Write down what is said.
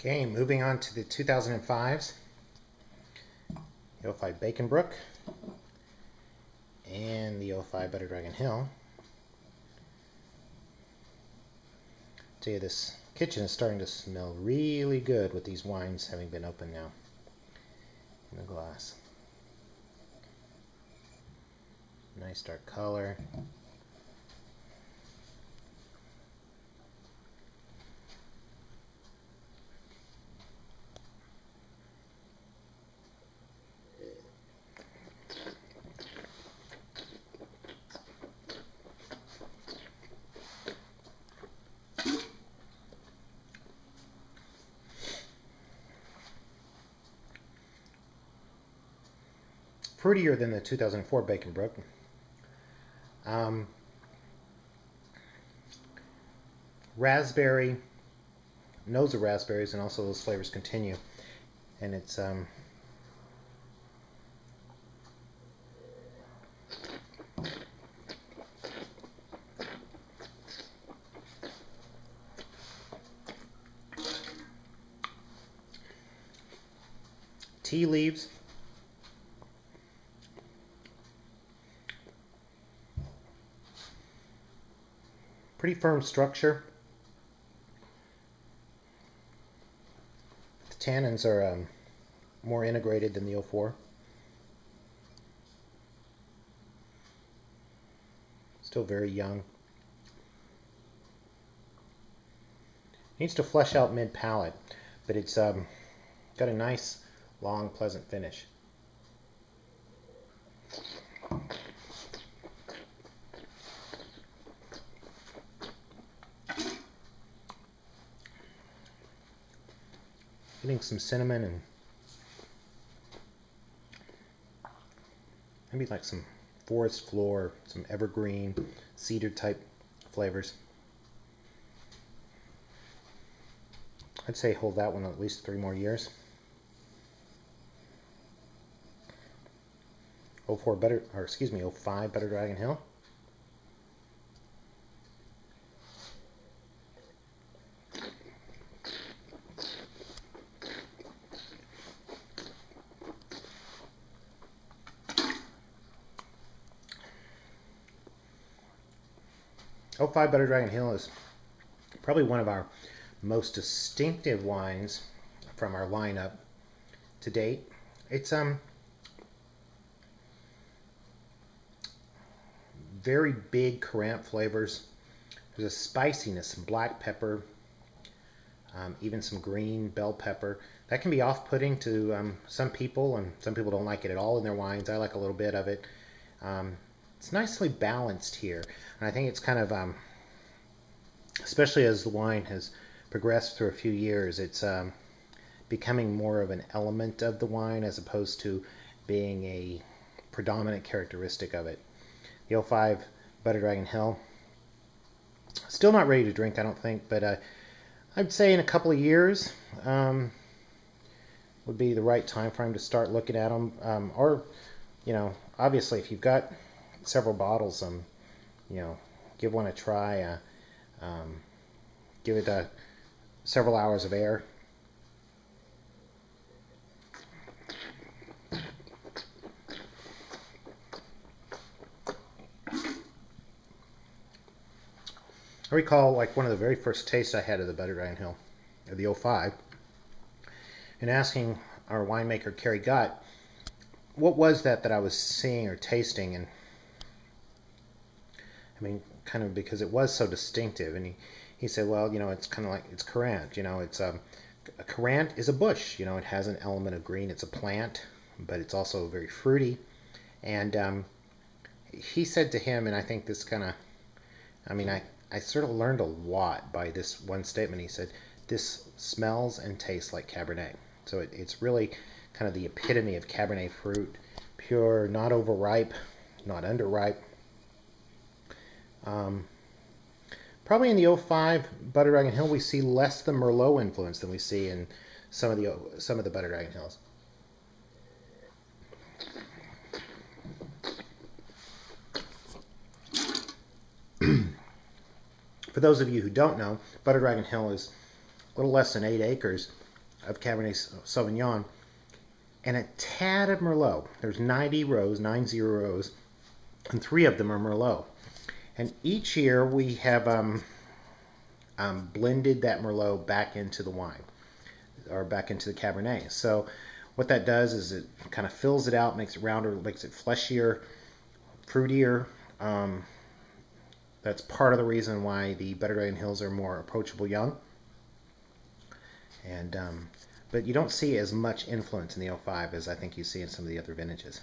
Okay, moving on to the 2005s. The 05 Bacon Brook and the 05 Butter Dragon Hill. I'll tell you, this kitchen is starting to smell really good with these wines having been opened now in the glass. Nice dark color. Fruitier than the 2004 Bacon Brook. Raspberry, nose of raspberries, and also those flavors continue. And it's tea leaves, pretty firm structure. The tannins are more integrated than the 04. Still very young. Needs to flesh out mid palate, but it's got a nice, long, pleasant finish. Getting some cinnamon and maybe like some forest floor, some evergreen, cedar type flavors. I'd say hold that one at least 3 more years. 05 Butter Dragon Hill. '05 Butter Dragon Hill is probably one of our most distinctive wines from our lineup to date. It's very big currant flavors. There's a spiciness, some black pepper, even some green bell pepper. That can be off-putting to some people, and some people don't like it at all in their wines. I like a little bit of it. It's nicely balanced here, and I think it's kind of, especially as the wine has progressed through a few years, it's becoming more of an element of the wine as opposed to being a predominant characteristic of it. The 05 Butter Dragon Hill, still not ready to drink, I don't think, but I'd say in a couple of years would be the right time frame to start looking at them. Or, you know, obviously if you've got several bottles, you know, give one a try. Give it several hours of air. I recall like one of the very first tastes I had of the Butter Dragon Hill, of the 05, and asking our winemaker Kerry Gott, what was that I was seeing or tasting? And I mean, kind of because it was so distinctive. And he said, well, you know, it's kind of like, it's currant. You know, it's a currant is a bush. You know, it has an element of green. It's a plant, but it's also very fruity. And he said to him, and I think this kind of, I mean, I sort of learned a lot by this one statement. He said, this smells and tastes like Cabernet. So it's really kind of the epitome of Cabernet fruit. Pure, not overripe, not underripe. Probably in the 05 Butter Dragon Hill, we see less the Merlot influence than we see in some of the Butter Dragon Hills. For those of you who don't know, Butter Dragon Hill is a little less than 8 acres of Cabernet Sauvignon and a tad of Merlot. There's 90 rows, 90 rows, and 3 of them are Merlot. And each year we have blended that Merlot back into the wine, or back into the Cabernet. So what that does is it kind of fills it out, makes it rounder, makes it fleshier, fruitier. That's part of the reason why the Better Dragon Hills are more approachable young. And but you don't see as much influence in the 05 as I think you see in some of the other vintages.